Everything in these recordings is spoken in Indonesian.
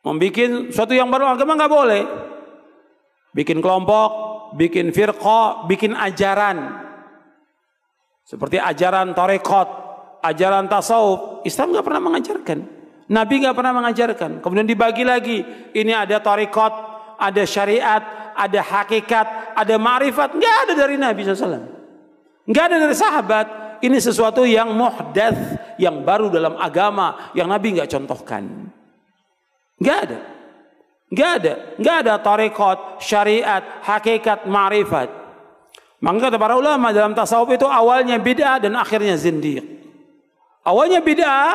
Membikin suatu yang baru agama nggak boleh. Bikin kelompok, bikin firqah, bikin ajaran. Seperti ajaran tarekat, ajaran tasawuf. Islam nggak pernah mengajarkan. Nabi nggak pernah mengajarkan. Kemudian dibagi lagi. Ini ada tarekat, ada syariat, ada hakikat, ada ma'rifat. Nggak ada dari Nabi SAW. Nggak ada dari sahabat. Ini sesuatu yang muhdats, yang baru dalam agama, yang Nabi nggak contohkan. Nggak ada. Nggak ada tarekat, syariat, hakikat, ma'rifat. Maka kata para ulama dalam tasawuf itu awalnya bid'ah dan akhirnya zindiq. Awalnya bid'ah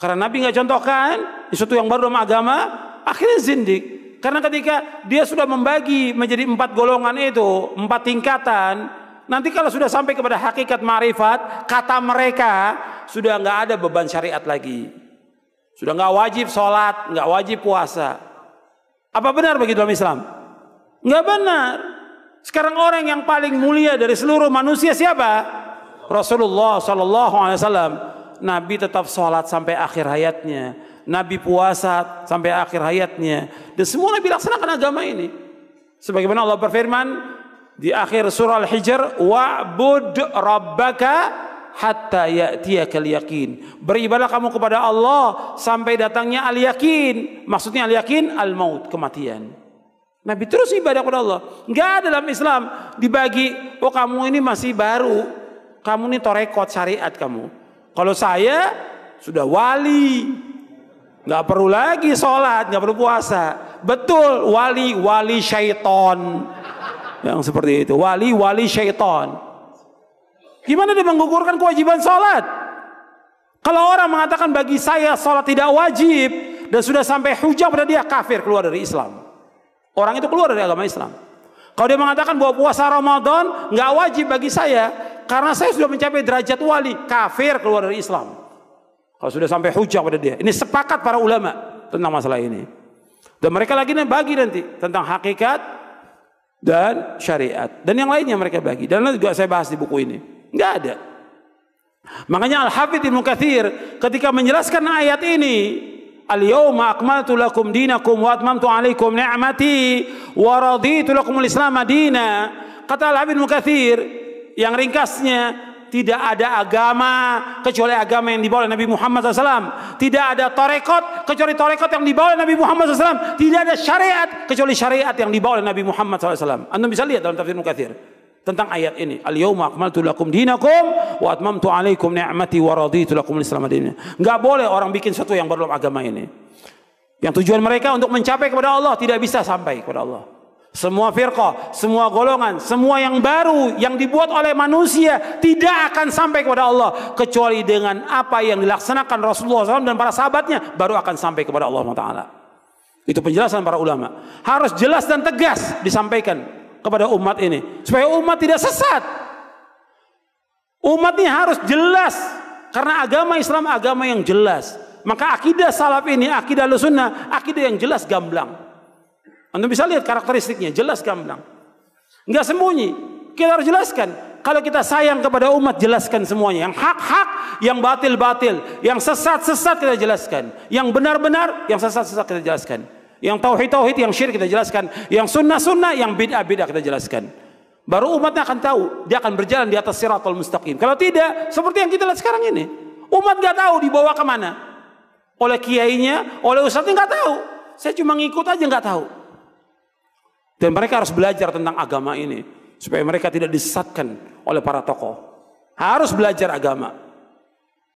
karena Nabi nggak contohkan, sesuatu yang baru dalam agama, akhirnya zindiq. Karena ketika dia sudah membagi menjadi 4 golongan itu, 4 tingkatan, nanti kalau sudah sampai kepada hakikat ma'rifat, kata mereka sudah nggak ada beban syariat lagi. Sudah nggak wajib sholat, nggak wajib puasa. Apa benar begitu dalam Islam? Nggak benar. Sekarang orang yang paling mulia dari seluruh manusia siapa? Rasulullah SAW. Nabi tetap sholat sampai akhir hayatnya. Nabi puasa sampai akhir hayatnya. Dan semua Nabi laksanakan agama ini. Sebagaimana Allah berfirman di akhir surah Al-Hijr, wa'bud rabbaka hatta ya'tiyakal yaqin. Beribadah kamu kepada Allah sampai datangnya al-yaqin. Maksudnya al-yaqin al-maut, kematian. Nabi terus ibadah kepada Allah. Enggak ada dalam Islam dibagi, oh kamu ini masih baru, kamu ini tarekat syariat kamu. Kalau saya sudah wali, nggak perlu lagi sholat, nggak perlu puasa. Betul, wali syaiton. Yang seperti itu, wali syaiton. Gimana dia menggugurkan kewajiban sholat? Kalau orang mengatakan bagi saya sholat tidak wajib dan sudah sampai hujah pada dia, kafir, keluar dari Islam. Orang itu keluar dari agama Islam. Kalau dia mengatakan bahwa puasa Ramadan nggak wajib bagi saya karena saya sudah mencapai derajat wali, kafir, keluar dari Islam. Kalau sudah sampai hujah pada dia. Ini sepakat para ulama tentang masalah ini. Dan mereka lagi bagi nanti tentang hakikat dan syariat dan yang lainnya mereka bagi. Dan juga saya bahas di buku ini. Nggak ada. Makanya Al-Hafidz Ibnu Katsir ketika menjelaskan ayat ini, al-yawma akmaltu lakum dinakum wa atmamtu alaikum ni'mati wa raditu lakumul Islam madina. Kata Al-Hafidz Ibnu Katsir yang ringkasnya, tidak ada agama kecuali agama yang dibawa oleh Nabi Muhammad SAW. Tidak ada tarekat kecuali tarekat yang dibawa oleh Nabi Muhammad SAW. Tidak ada syariat kecuali syariat yang dibawa oleh Nabi Muhammad SAW. Anda bisa lihat dalam tafsir Ibnu Katsir tentang ayat ini. Al-yawma akmaltu lakum dinakum wa atmamtu alaikum ni'mati wa raditu lakumul Islam madina. Enggak boleh orang bikin sesuatu yang baru dalam agama ini. Yang tujuan mereka untuk mencapai kepada Allah tidak bisa sampai kepada Allah. Semua firqah, semua golongan, semua yang baru yang dibuat oleh manusia tidak akan sampai kepada Allah kecuali dengan apa yang dilaksanakan Rasulullah SAW dan para sahabatnya baru akan sampai kepada Allah Taala. Itu penjelasan para ulama. Harus jelas dan tegas disampaikan kepada umat ini supaya umat tidak sesat. Umat ini harus jelas karena agama Islam agama yang jelas. Maka akidah salaf ini, akidah Ahlussunnah, akidah yang jelas gamblang. Anda bisa lihat karakteristiknya, jelas gamblang. Enggak sembunyi. Kita harus jelaskan. Kalau kita sayang kepada umat, jelaskan semuanya. Yang hak-hak, yang batil-batil, yang sesat-sesat kita jelaskan. Yang benar-benar, yang sesat-sesat kita jelaskan. Yang tauhid-tauhid, yang syirik kita jelaskan. Yang sunnah-sunnah, yang bid'ah-bid'ah kita jelaskan. Baru umatnya akan tahu, dia akan berjalan di atas siratal mustaqim. Kalau tidak, seperti yang kita lihat sekarang ini. Umat nggak tahu dibawa kemana. Oleh kiainya, oleh ustadznya nggak tahu. Saya cuma ngikut aja nggak tahu. Dan mereka harus belajar tentang agama ini supaya mereka tidak disesatkan oleh para tokoh. Harus belajar agama.